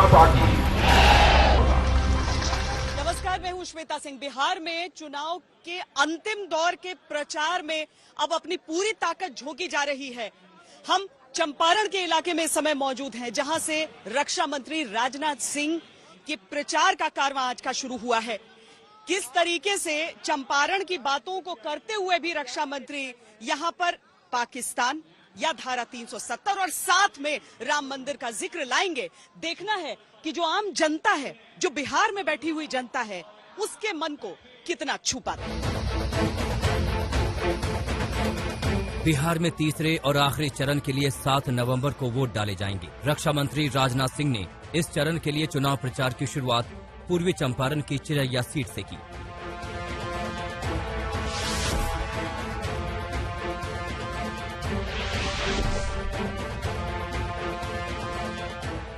माता की। नमस्कार, मैं हूं श्वेता सिंह। बिहार में चुनाव के अंतिम दौर के प्रचार में अब अपनी पूरी ताकत झोंकी जा रही है। हम चंपारण के इलाके में इस समय मौजूद हैं, जहां से रक्षा मंत्री राजनाथ सिंह के प्रचार का कारवां आज का शुरू हुआ है। किस तरीके से चंपारण की बातों को करते हुए भी रक्षा मंत्री यहां पर पाकिस्तान या धारा 370 और साथ में राम मंदिर का जिक्र लाएंगे, देखना है कि जो आम जनता है, जो बिहार में बैठी हुई जनता है, उसके मन को कितना छू पाता है। बिहार में तीसरे और आखिरी चरण के लिए 7 नवंबर को वोट डाले जाएंगे। रक्षा मंत्री राजनाथ सिंह ने इस चरण के लिए चुनाव प्रचार की शुरुआत पूर्वी चंपारण की चिरैया सीट से की।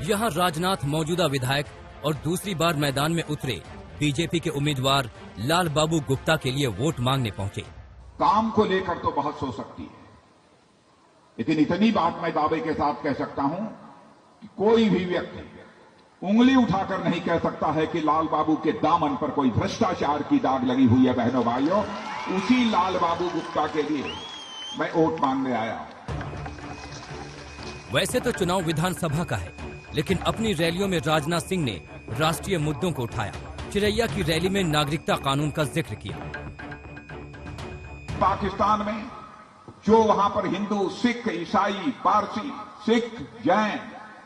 यहां राजनाथ मौजूदा विधायक और दूसरी बार मैदान में उतरे बीजेपी के उम्मीदवार लाल बाबू गुप्ता के लिए वोट मांगने पहुंचे। काम को लेकर तो बहुत हो सकती है, लेकिन इतनी बात मैं दावे के साथ कह सकता हूं कि कोई भी व्यक्ति उंगली उठाकर नहीं कह सकता है कि लाल बाबू के दामन पर कोई भ्रष्टाचार की दाग लगी हुई है। बहनों भाइयों, उसी लाल बाबू गुप्ता के लिए मैं वोट मांगने आया। वैसे तो चुनाव विधानसभा का है, लेकिन अपनी रैलियों में राजनाथ सिंह ने राष्ट्रीय मुद्दों को उठाया। चिरैया की रैली में नागरिकता कानून का जिक्र किया। पाकिस्तान में जो वहां पर हिंदू, सिख, ईसाई, पारसी, सिख, जैन,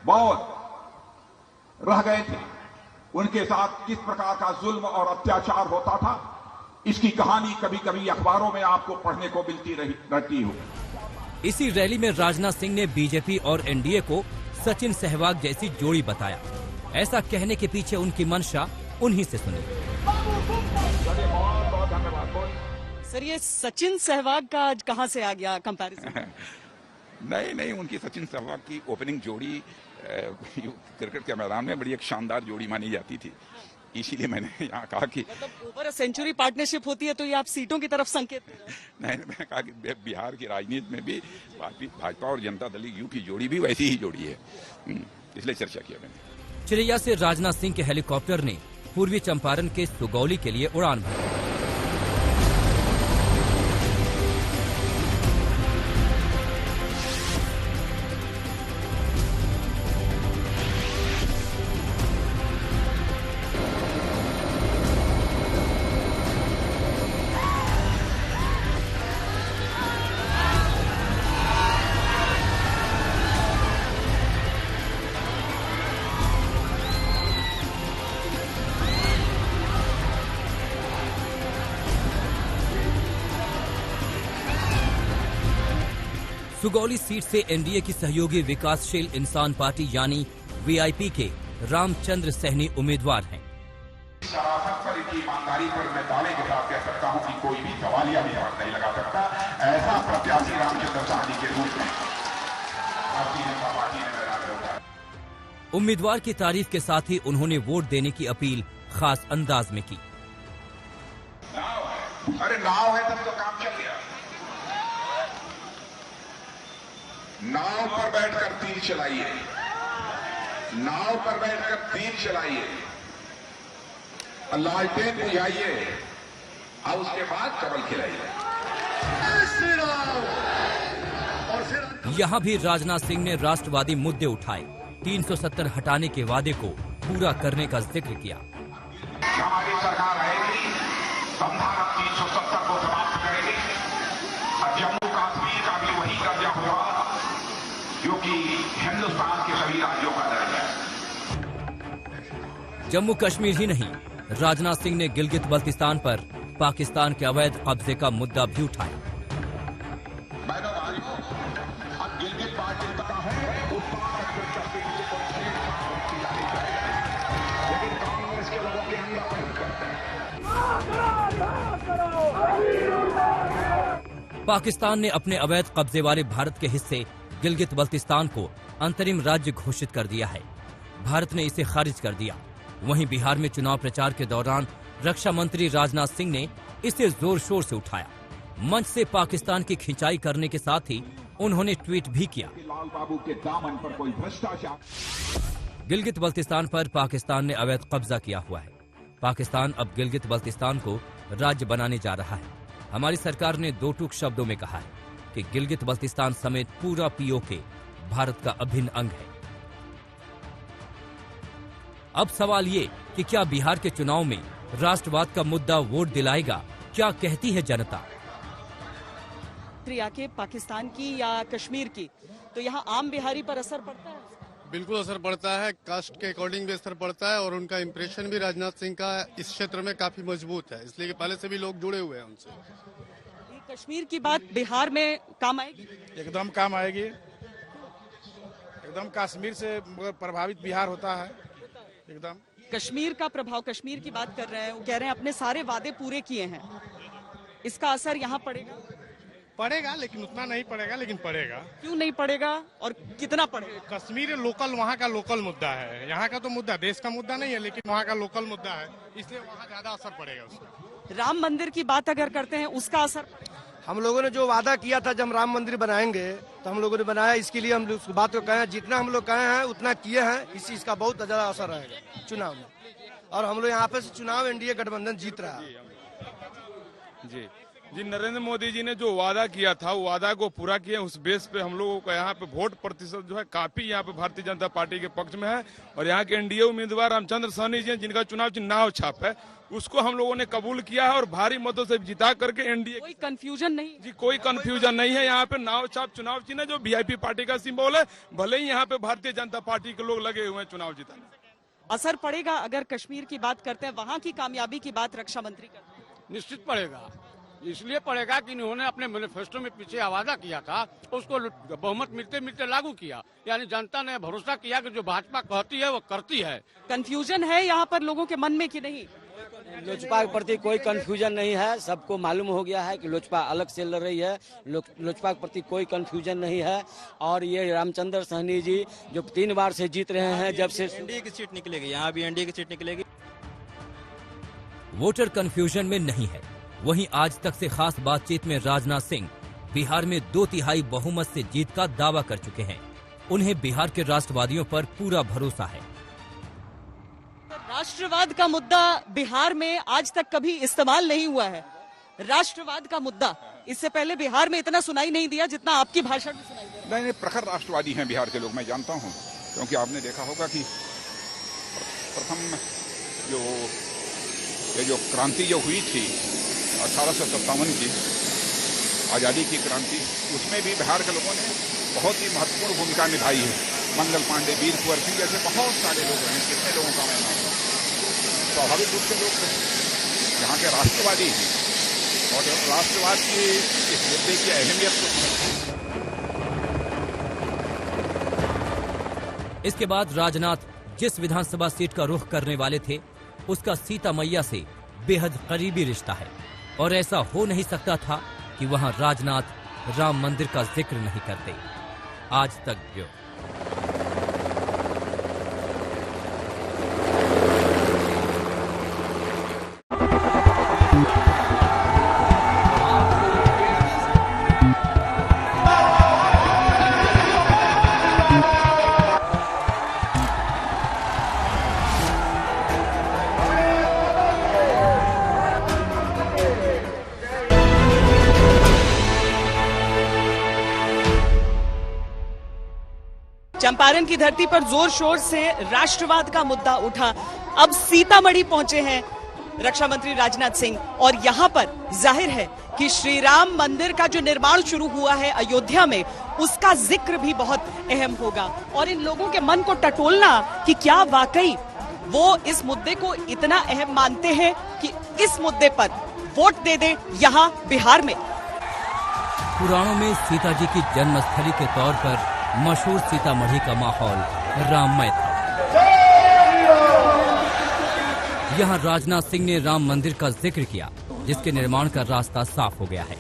बौद्ध रह गए थे, उनके साथ किस प्रकार का जुल्म और अत्याचार होता था, इसकी कहानी कभी कभी अखबारों में आपको पढ़ने को मिलती रहती हो। इसी रैली में राजनाथ सिंह ने बीजेपी और एनडीए को सचिन सहवाग जैसी जोड़ी बताया। ऐसा कहने के पीछे उनकी मंशा उन्हीं से सुनी। सर, ये सचिन सहवाग का आज कहां से आ गया कंपैरिजन? नहीं, उनकी सचिन सहवाग की ओपनिंग जोड़ी क्रिकेट के मैदान में बड़ी एक शानदार जोड़ी मानी जाती थी, इसीलिए मैंने यहाँ कहा कि मतलब ओवर सेंचुरी पार्टनरशिप होती है तो ये आप सीटों की तरफ संकेत। नहीं, मैंने कहा कि बिहार की राजनीति में भी भाजपा और जनता दल यू की जोड़ी भी वैसी ही जोड़ी है, इसलिए चर्चा किया मैंने। चिरैया से राजनाथ सिंह के हेलीकॉप्टर ने पूर्वी चंपारण के सुगौली के लिए उड़ान भरी। सुगौली सीट से एनडीए की सहयोगी विकासशील इंसान पार्टी यानी वीआईपी के रामचंद्र सहनी उम्मीदवार हैं। शराफत पर, इनकी ईमानदारी पर मैं दावे के साथ कह सकता हूं कि कोई भी सवालिया भी नहीं लगा सकता। ऐसा प्रत्याशी रामचंद्र सहनी के रूप में भारतीय जनता पार्टी ने मेरा होगा। उम्मीदवार की तारीफ के साथ ही उन्होंने वोट देने की अपील खास अंदाज में की। नाव है, अरे नाव है तब तो काम चल गया। नाव पर बैठकर तीर चलाइए, नाव पर बैठकर तीर चलाइए, लालटेन बुझाइए और उसके बाद कमल खिलाइए। यहाँ भी राजनाथ सिंह ने राष्ट्रवादी मुद्दे उठाए। 370 हटाने के वादे को पूरा करने का जिक्र किया। हमारी सरकार आएगी, संविधान 370 को समाप्त करेगी और जम्मू कश्मीर का भी वही कब्जा होगा जो कि हिंदुस्तान के सभी राज्यों का दर्जा है। जम्मू कश्मीर ही नहीं, राजनाथ सिंह ने गिलगित बल्तिस्तान पर पाकिस्तान के अवैध कब्जे का मुद्दा भी उठाया। बहनों भाइयों, अब गिलगित बाल्टिस्तान है, उस पार लेकिन कांग्रेस के लोगों के अंदर पाकिस्तान ने अपने अवैध कब्जे वाले भारत के हिस्से गिलगित बल्तिस्तान को अंतरिम राज्य घोषित कर दिया है। भारत ने इसे खारिज कर दिया। वहीं बिहार में चुनाव प्रचार के दौरान रक्षा मंत्री राजनाथ सिंह ने इसे जोर शोर से उठाया। मंच से पाकिस्तान की खिंचाई करने के साथ ही उन्होंने ट्वीट भी किया। लाल बाबू के दामन पर कोई भ्रष्टाचार गिलगित बल्तिस्तान पर पाकिस्तान ने अवैध कब्जा किया हुआ है। पाकिस्तान अब गिलगित बल्तिस्तान को राज्य बनाने जा रहा है। हमारी सरकार ने दो टूक शब्दों में कहा है कि गिलगित बल्तिस्तान समेत पूरा पीओके भारत का अभिन्न अंग है। अब सवाल ये कि क्या बिहार के चुनाव में राष्ट्रवाद का मुद्दा वोट दिलाएगा? क्या कहती है जनता? के पाकिस्तान की या कश्मीर की, तो यहाँ आम बिहारी पर असर पड़ता है? बिल्कुल असर पड़ता है। कास्ट के अकॉर्डिंग भी असर पड़ता है और उनका इम्प्रेशन भी राजनाथ सिंह का इस क्षेत्र में काफी मजबूत है, इसलिए कि पहले से भी लोग जुड़े हुए हैं उनसे। ये कश्मीर की बात बिहार में काम आएगी? एकदम काम आएगी। एकदम कश्मीर से प्रभावित बिहार होता है। एकदम कश्मीर का प्रभाव, कश्मीर की बात कर रहे हैं, वो कह रहे हैं अपने सारे वादे पूरे किए हैं, इसका असर यहाँ पड़ेगा? पड़ेगा, लेकिन उतना नहीं पड़ेगा, लेकिन पड़ेगा। क्यों नहीं पड़ेगा और कितना पड़ेगा? कश्मीर लोकल, वहाँ का लोकल मुद्दा है। यहाँ का तो मुद्दा देश का मुद्दा नहीं है, लेकिन वहाँ का लोकल मुद्दा है, इसलिए वहाँ ज्यादा असर पड़ेगा उसका। राम मंदिर की बात अगर करते हैं, उसका असर? हम लोगों ने जो वादा किया था जब राम मंदिर बनाएंगे, तो हम लोगों ने बनाया। इसके लिए हम उस बात को कहे, जितना हम लोग कहे हैं उतना किए हैं। इस चीज का बहुत ज्यादा असर रहेगा चुनाव में, और हम लोग यहाँ पे चुनाव एनडीए गठबंधन जीत रहा है। जी, नरेंद्र मोदी जी ने जो वादा किया था, वो वादा को पूरा किए। उस बेस पे हम लोगों का यहाँ पे वोट प्रतिशत जो है काफी यहाँ पे भारतीय जनता पार्टी के पक्ष में है। और यहाँ के एनडीए उम्मीदवार रामचंद्र सहनी जी, जिनका चुनाव चिन्ह नाव छाप है, उसको हम लोगों ने कबूल किया है और भारी मतों से जिता करके एनडीए। कोई कंफ्यूजन नहीं? जी, कोई कंफ्यूजन नहीं है। यहाँ पे नाव छाप चुनाव चिन्ह जो वीआईपी पार्टी का सिंबल है, भले ही यहाँ पे भारतीय जनता पार्टी के लोग लगे हुए हैं चुनाव जिताने। असर पड़ेगा? अगर कश्मीर की बात करते हैं, वहाँ की कामयाबी की बात रक्षा मंत्री करते हैं। निश्चित पड़ेगा। इसलिए पड़ेगा कि इन्होंने अपने मैनिफेस्टो में पीछे वादा किया था, उसको बहुमत मिलते मिलते लागू किया। यानी जनता ने भरोसा किया कि जो भाजपा कहती है वो करती है। कंफ्यूजन है यहाँ पर लोगों के मन में कि नहीं? लोजपा के प्रति कोई कंफ्यूजन नहीं है। सबको मालूम हो गया है कि लोजपा अलग से लड़ रही है। लोजपा के प्रति कोई कंफ्यूजन नहीं है। और ये रामचंद्र सहनी जी जो 3 बार से जीत रहे हैं, जब से एनडीए की सीट निकलेगी, यहाँ भी एनडीए की सीट निकलेगी। वोटर कंफ्यूजन में नहीं है। वहीं आज तक से खास बातचीत में राजनाथ सिंह बिहार में 2/3 बहुमत से जीत का दावा कर चुके हैं। उन्हें बिहार के राष्ट्रवादियों पर पूरा भरोसा है। राष्ट्रवाद का मुद्दा बिहार में आज तक कभी इस्तेमाल नहीं हुआ है। राष्ट्रवाद का मुद्दा इससे पहले बिहार में इतना सुनाई नहीं दिया जितना आपकी भाषण में सुनाई दिया। नहीं, प्रखर राष्ट्रवादी हैं बिहार के लोग, मैं जानता हूं, क्योंकि आपने देखा होगा कि प्रथम जो क्रांति जो हुई थी 1857 की आजादी की क्रांति, उसमें भी बिहार के लोगों ने बहुत ही महत्वपूर्ण भूमिका निभाई है। मंगल पांडे, वीर कुंवर सिंह जैसे बहुत सारे लोग हैं, कितने लोगों का मैं नाम। स्वाभाविक रूप से लोग यहाँ के राष्ट्रवादी हैं और राष्ट्रवाद की इस मुद्दे की अहमियत को। इसके बाद राजनाथ जिस विधानसभा सीट का रुख करने वाले थे, उसका सीता मैया से बेहद करीबी रिश्ता है और ऐसा हो नहीं सकता था कि वहां राजनाथ राम मंदिर का जिक्र नहीं करते। आज तक जो चंपारण की धरती पर जोर शोर से राष्ट्रवाद का मुद्दा उठा। अब सीतामढ़ी पहुंचे हैं रक्षा मंत्री राजनाथ सिंह और यहां पर जाहिर है कि श्री राम मंदिर का जो निर्माण शुरू हुआ है अयोध्या में, उसका जिक्र भी बहुत अहम होगा। और इन लोगों के मन को टटोलना कि क्या वाकई वो इस मुद्दे को इतना अहम मानते हैं कि इस मुद्दे पर वोट दे दे यहां बिहार में। पुराणों में सीता जी की जन्मस्थली के तौर पर मशहूर सीतामढ़ी का माहौल राममय था। यहाँ राजनाथ सिंह ने राम मंदिर का जिक्र किया, जिसके निर्माण का रास्ता साफ हो गया है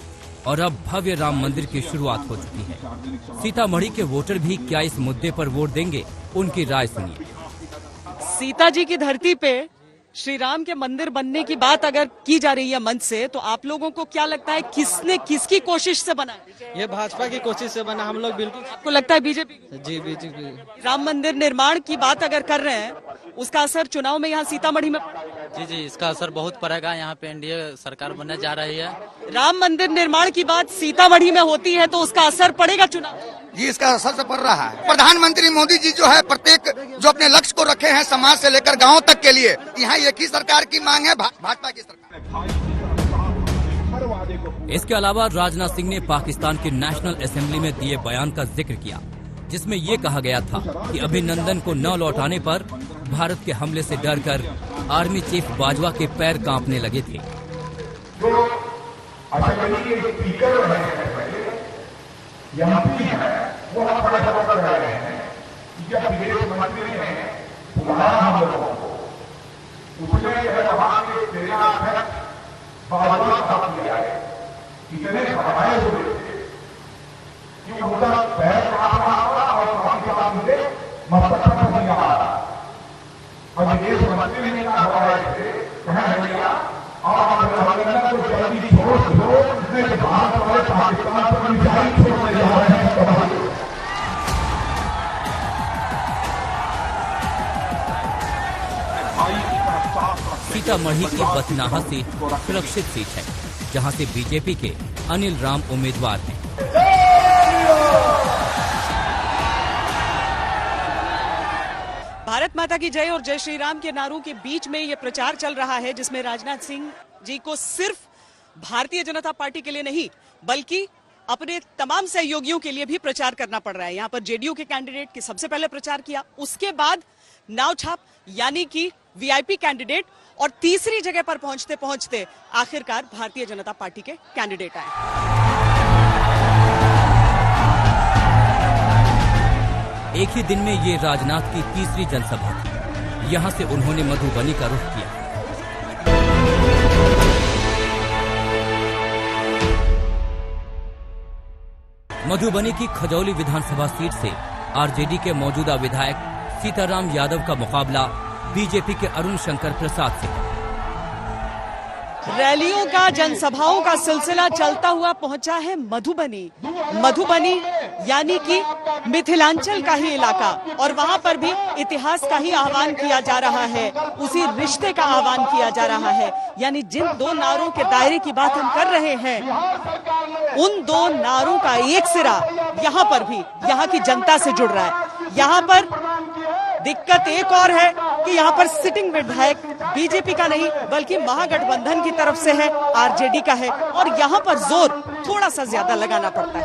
और अब भव्य राम मंदिर की शुरुआत हो चुकी है। सीतामढ़ी के वोटर भी क्या इस मुद्दे पर वोट देंगे? उनकी राय सुनिए। सीता जी की धरती पे श्री राम के मंदिर बनने की बात अगर की जा रही है मंच से, तो आप लोगों को क्या लगता है किसने किसकी कोशिश से बना है? ये भाजपा की कोशिश से बना, हम लोग बिल्कुल। आपको लगता है बीजेपी? जी बीजेपी। राम मंदिर निर्माण की बात अगर कर रहे हैं, उसका असर चुनाव में यहाँ सीतामढ़ी में? जी इसका असर बहुत पड़ेगा। यहाँ पे एनडीए सरकार बनने जा रही है। राम मंदिर निर्माण की बात सीतामढ़ी में होती है तो उसका असर पड़ेगा चुनाव? जी इसका असर तो पड़ रहा है। प्रधानमंत्री मोदी जी जो है प्रत्येक जो अपने लक्ष्य को रखे हैं समाज से लेकर गांव तक के लिए, यहाँ एक ही सरकार की मांग है, भाजपा की सरकार। इसके अलावा राजनाथ सिंह ने पाकिस्तान की नेशनल असेंबली में दिए बयान का जिक्र किया, जिसमें ये कहा गया था कि अभिनंदन को न लौटाने पर भारत के हमले से डरकर आर्मी चीफ बाजवा के पैर कांपने लगे थे। वो बड़े खबर कर रहे हैं कि जब विदेश मंत्री ने बुलाया हम लोगों को, उसने वहां के सेनाध्यक्ष बाजवा साहब किया है, इतने घबराए हुए थे कि उनका पैर कांप रहा था और पाकिस्तान से मस्तक पर नहीं आ रहा। और विदेश मंत्री ने क्या घबराए थे, कहें भैया आप अभिनंदन को जल्दी छोड़ दो, इसने भारत वाले पाकिस्तान पर मिसाइल छोड़ने जा रहे हैं। सीतामढ़ी की बथनाहा सीट सुरक्षित सीट है, जहां से बीजेपी के अनिल राम उम्मीदवार हैं। भारत माता की जय और जय श्री राम के नारों के बीच में ये प्रचार चल रहा है, जिसमें राजनाथ सिंह जी को सिर्फ भारतीय जनता पार्टी के लिए नहीं बल्कि अपने तमाम सहयोगियों के लिए भी प्रचार करना पड़ रहा है। यहाँ पर जेडीयू के कैंडिडेट की सबसे पहले प्रचार किया, उसके बाद नाव छाप यानी कि वीआईपी कैंडिडेट, और तीसरी जगह पर पहुंचते पहुंचते आखिरकार भारतीय जनता पार्टी के कैंडिडेट आए। एक ही दिन में ये राजनाथ की तीसरी जनसभा थी। यहां से उन्होंने मधुबनी का रुख किया। मधुबनी की खजौली विधानसभा सीट से आरजेडी के मौजूदा विधायक सीताराम यादव का मुकाबला बीजेपी के अरुण शंकर प्रसाद से। रैलियों का, जनसभाओं का सिलसिला चलता हुआ पहुंचा है मधुबनी। मधुबनी यानी कि मिथिलांचल का ही इलाका, और वहां पर भी इतिहास का ही आह्वान किया जा रहा है, उसी रिश्ते का आह्वान किया जा रहा है। यानी जिन दो नारों के दायरे की बात हम कर रहे हैं, उन दो नारों का एक सिरा यहाँ पर भी यहाँ की जनता से जुड़ रहा है। यहाँ पर दिक्कत एक और है कि यहाँ पर सिटिंग विधायक बीजेपी का नहीं बल्कि महागठबंधन की तरफ से है, आरजेडी का है, और यहाँ पर जोर थोड़ा सा ज्यादा लगाना पड़ता है।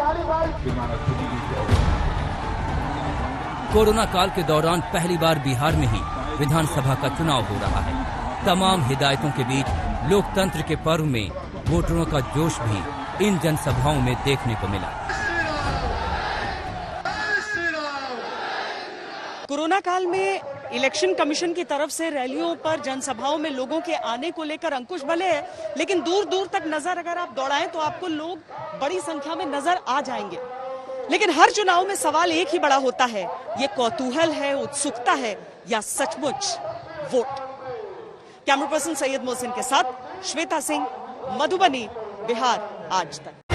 कोरोना काल के दौरान पहली बार बिहार में ही विधानसभा का चुनाव हो रहा है। तमाम हिदायतों के बीच लोकतंत्र के पर्व में वोटरों का जोश भी इन जनसभाओं में देखने को मिला। कोरोना काल में इलेक्शन कमीशन की तरफ से रैलियों पर, जनसभाओं में लोगों के आने को लेकर अंकुश भले है, लेकिन दूर दूर तक नजर अगर आप दौड़ाएं तो आपको लोग बड़ी संख्या में नजर आ जाएंगे। लेकिन हर चुनाव में सवाल एक ही बड़ा होता है, ये कौतूहल है, उत्सुकता है, या सचमुच vote. Camera person Syed Mohsin के साथ श्वेता सिंह, मधुबनी, बिहार आज तक।